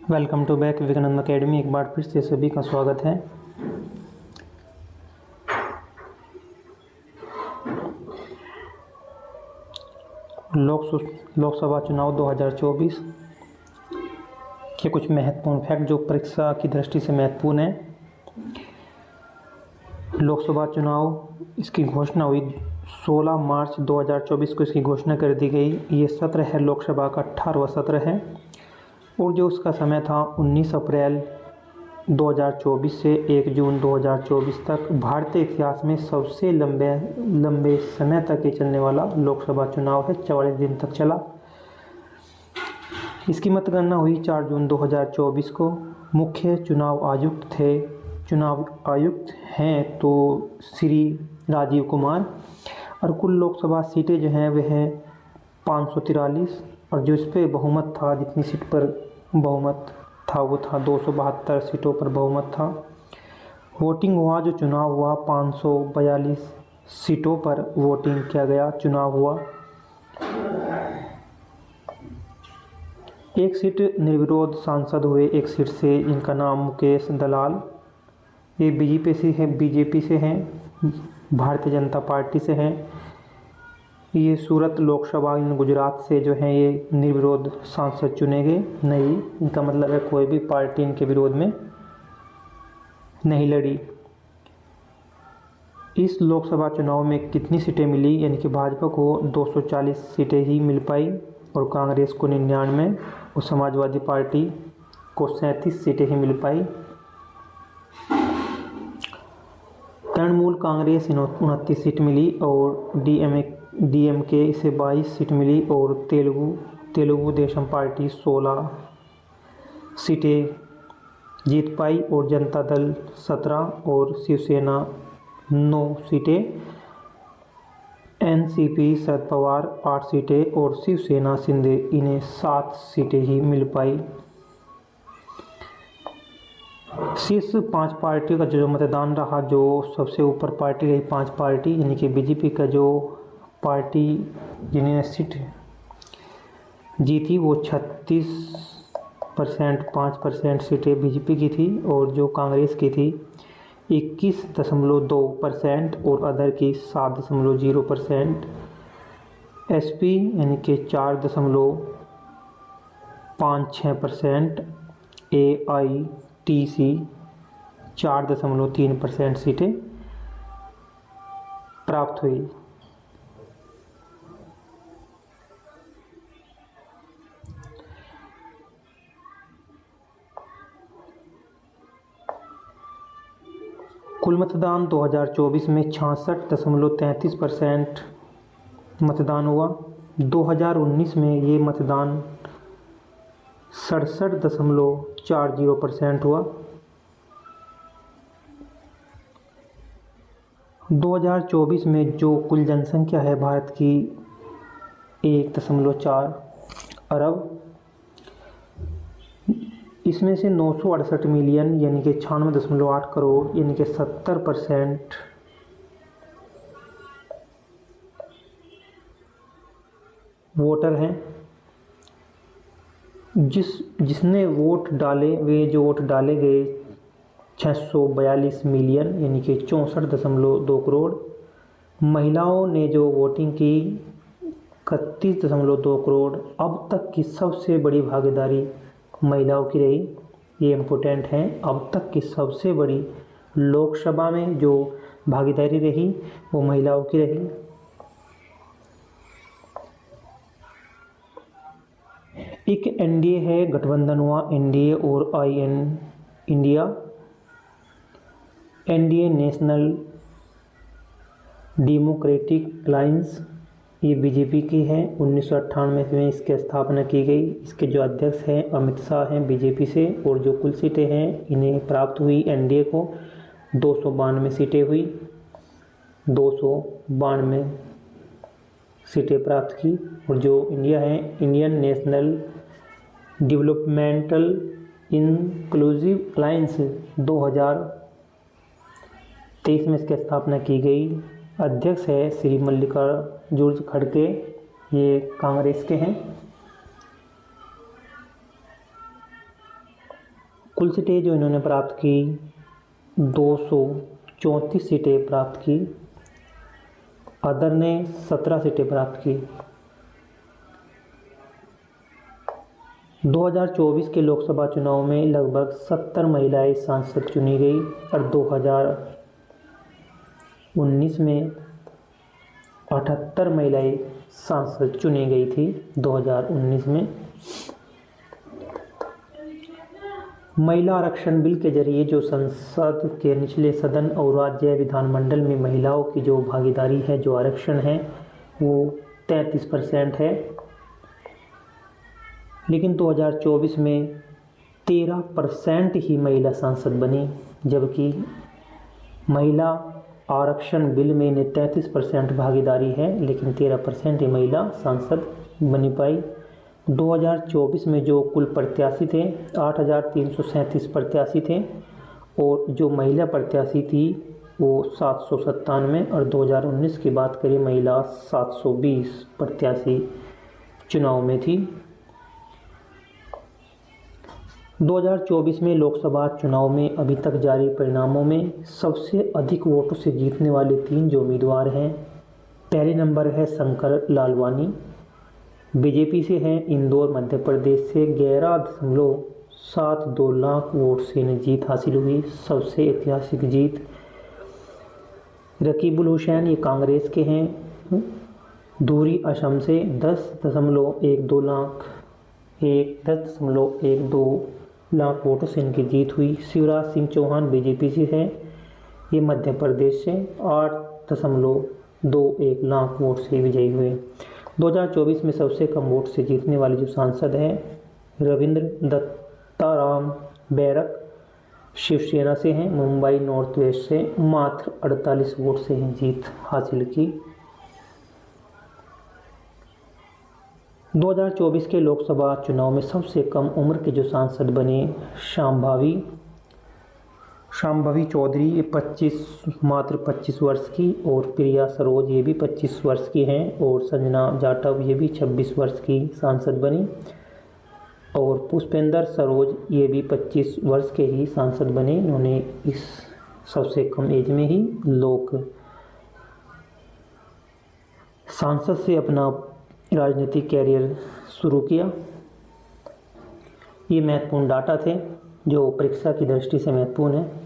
Welcome to back Vivekananda academy. एक बार फिर से सभी का स्वागत है। लोकसभा चुनाव 2024 के कुछ महत्वपूर्ण फैक्ट जो परीक्षा की दृष्टि से महत्वपूर्ण है। लोकसभा चुनाव इसकी घोषणा हुई 16 मार्च 2024 को इसकी घोषणा कर दी गई। ये सत्र है लोकसभा का 18वां सत्र है और जो उसका समय था 19 अप्रैल 2024 से 1 जून 2024 तक। भारतीय इतिहास में सबसे लंबे समय तक ये चलने वाला लोकसभा चुनाव है, 44 दिन तक चला। इसकी मतगणना हुई 4 जून 2024 को। मुख्य चुनाव आयुक्त हैं तो श्री राजीव कुमार, और कुल लोकसभा सीटें जो हैं वह हैं 543, और जो इस पर बहुमत था, जितनी सीट पर बहुमत था वो था 272 सीटों पर बहुमत था। वोटिंग हुआ, जो चुनाव हुआ 542 सीटों पर वोटिंग किया गया, चुनाव हुआ। एक सीट निर्विरोध सांसद हुए, एक सीट से, इनका नाम मुकेश दलाल, ये बीजेपी से हैं, भारतीय जनता पार्टी से हैं। ये सूरत लोकसभा इन गुजरात से जो हैं ये निर्विरोध सांसद चुने गए। नहीं, इनका मतलब है कोई भी पार्टी इनके विरोध में नहीं लड़ी। इस लोकसभा चुनाव में कितनी सीटें मिली, यानी कि भाजपा को 240 सीटें ही मिल पाई और कांग्रेस को 99 और समाजवादी पार्टी को 37 सीटें ही मिल पाई। तृणमूल कांग्रेस 29 सीट मिली और डीएमके इसे 22 सीट मिली और तेलुगु देशम पार्टी 16 सीटें जीत पाई और जनता दल 17 और शिवसेना 9 सीटें। एनसीपी शरद पवार 8 सीटें और शिवसेना शिंदे इन्हें 7 सीटें ही मिल पाई। शीर्ष 5 पार्टियों का जो मतदान रहा, जो सबसे ऊपर पार्टी रही 5 पार्टी, यानी कि बीजेपी का जो पार्टी जिन्हें सीट जीती वो 36%, 5% सीटें बीजेपी की थी, और जो कांग्रेस की थी 21.2% और अदर की 7.0%। एसपी यानी कि 4.56%, AITC 4.3% सीटें प्राप्त हुई। कुल मतदान 2024 में 66.33% मतदान हुआ। 2019 में ये मतदान 67.40% हुआ। 2024 में जो कुल जनसंख्या है भारत की 1.4 अरब, इसमें से 968 मिलियन यानी कि 96.8 करोड़ यानी कि 70% वोटर हैं। जिसने वोट डाले, वे जो वोट डाले गए 642 मिलियन यानी कि 64.2 करोड़। महिलाओं ने जो वोटिंग की 31.2 करोड़। अब तक की सबसे बड़ी भागीदारी महिलाओं की रही, ये इम्पोर्टेंट है। अब तक की सबसे बड़ी लोकसभा में जो भागीदारी रही वो महिलाओं की रही। एक एनडीए है, गठबंधन हुआ एनडीए और India. NDA national democratic alliance, ये बीजेपी की है। 1998 में इसकी स्थापना की गई। इसके जो अध्यक्ष हैं अमित शाह हैं बीजेपी से, और जो कुल सीटें हैं इन्हें प्राप्त हुई एनडीए को 292 सीटें हुई। 292 सीटें प्राप्त की। और जो इंडिया है, Indian national developmental inclusive alliance, 2023 में इसकी स्थापना की गई। अध्यक्ष है श्री मल्लिकार्जुन खड़गे, ये कांग्रेस के हैं। कुल सीटें जो इन्होंने प्राप्त की 234 सीटें प्राप्त की। अदर ने 17 सीटें प्राप्त की। 2024 के लोकसभा चुनाव में लगभग 70 महिलाएं सांसद चुनी गई और 2019 में 78 महिलाएं सांसद चुनी गई थी। 2019 में महिला आरक्षण बिल के जरिए जो संसद के निचले सदन और राज्य विधानमंडल में महिलाओं की जो भागीदारी है, जो आरक्षण है, वो 33% है। लेकिन 2024 में 13% ही महिला सांसद बनी, जबकि महिला आरक्षण बिल में इन्हें 33% भागीदारी है, लेकिन 13% ही महिला सांसद बनी पाई। 2024 में जो कुल प्रत्याशी थे 8,337 प्रत्याशी थे और जो महिला प्रत्याशी थी वो 797, और 2019 की बात करें महिला 720 प्रत्याशी चुनाव में थी। 2024 में लोकसभा चुनाव में अभी तक जारी परिणामों में सबसे अधिक वोटों से जीतने वाले 3 जो उम्मीदवार हैं, पहले नंबर है शंकर लालवानी, बीजेपी से हैं, इंदौर मध्य प्रदेश से 11.72 लाख वोट से इन्हें जीत हासिल हुई, सबसे ऐतिहासिक जीत। रकीबुल हुसैन, ये कांग्रेस के हैं, धुरी असम से 10.12 लाख वोटों से इनकी जीत हुई। शिवराज सिंह चौहान बीजेपी से हैं, ये मध्य प्रदेश से 8.21 लाख वोट से विजयी हुए। 2024 में सबसे कम वोट से जीतने वाले जो सांसद हैं रविंद्र दत्ताराम बैरक, शिवसेना से हैं, मुंबई नॉर्थ वेस्ट से मात्र 48 वोट से ही जीत हासिल की। 2024 के लोकसभा चुनाव में सबसे कम उम्र के जो सांसद बने शांभवी चौधरी, ये मात्र 25 वर्ष की, और प्रिया सरोज ये भी 25 वर्ष की हैं, और संजना जाटव ये भी 26 वर्ष की सांसद बनी, और पुष्पेंद्र सरोज ये भी 25 वर्ष के ही सांसद बने। इन्होंने इस सबसे कम एज में ही सांसद से अपना राजनीतिक कैरियर शुरू किया। ये महत्वपूर्ण डाटा थे जो परीक्षा की दृष्टि से महत्वपूर्ण है।